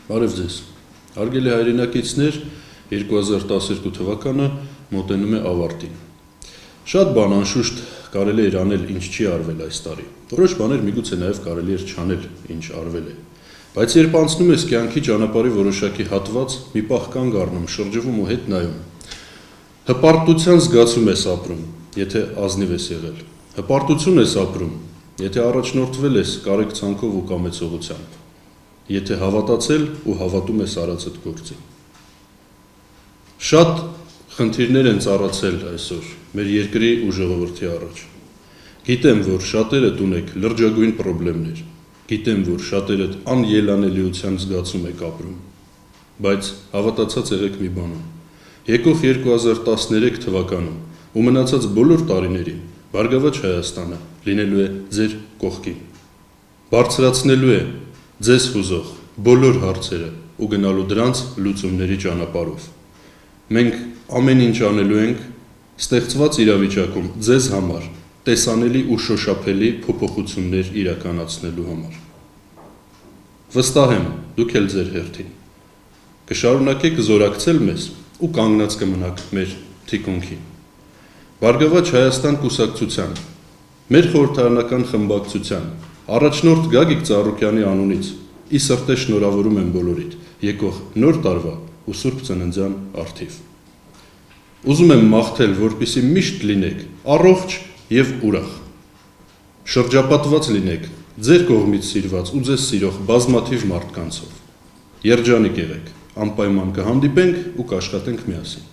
Բարև ձեզ, հարգելի հայրենակիցներ, 2012 թվականը մոտենում է ավարտին։ Շատ բան անշուշտ կարելի էր անել, ինչ չի արվել այս տարի։ Որոշ բաներ միգուցե նաև կարելի էր չանել, ինչ արվել է։ Բայց երբ անցնում ես կյանքի ճանապարհի որոշակի հատված, մի պահ կանգ առնում, շրջվում ու հետ նայում։ Հպարտության զգացում ես ապրում, եթե ազնիվ ես եղել։ Հպարտություն ես ապրում, եթե առաջնորդվել ես կարեկցանքով ու կամեցողությամբ։ Եթե հավատացել ու հավատում ես արածդ գործին։ Շատ խնդիրներ են ծառացել այսօր մեր երկրի ու ժողովրդի առաջ։ Գիտեմ, որ շատերդ ունեք լրջագույն խնդիրներ, գիտեմ, որ շատերդ անելանելիության զգացում եք ապրում, բայց հավատացած եղեք մի բանում։ Եկող 2013 թվականում ու մնացած բոլոր տարիներին Բարգավաճ Հայաստանը լինելու է ձեր կողքին, բարձրացնելու է ձեզ հուզող բոլոր հարցերը ու գնալու դրանց լուծումների ճանապարհով։ Մենք ամեն ինչ անելու ենք ստեղծված իրավիճակում ձեզ համար տեսանելի ու շոշափելի փոփոխություններ իրականացնելու համար։ Վստահ եմ, դուք էլ ձեր հերթին կշարունակեք զորակցել մեզ ու կանգնած կմնաք մեր թիկունքին։ Բարգավաճ Հայաստան կուսակցության, մեր խորհրդարանական խմբակցության առաջնորդ Գագիկ Ծառուկյանի անունից ի սրտե շնորհավորում եմ բոլորիդ եկող նոր տարվա ու Սուրբ Ծննդյան առթիվ։ Ուզում եմ մաղթել, որպեսզի միշտ լինեք առողջ եւ ուրախ։ Շրջապատված լինեք ձեր կողմից սիրված ու ձեզ սիրող բազմաթիվ մարդկանցով։ Երջանիկ եղեք, անպայման կհանդիպենք ու կաշխատենք միասին։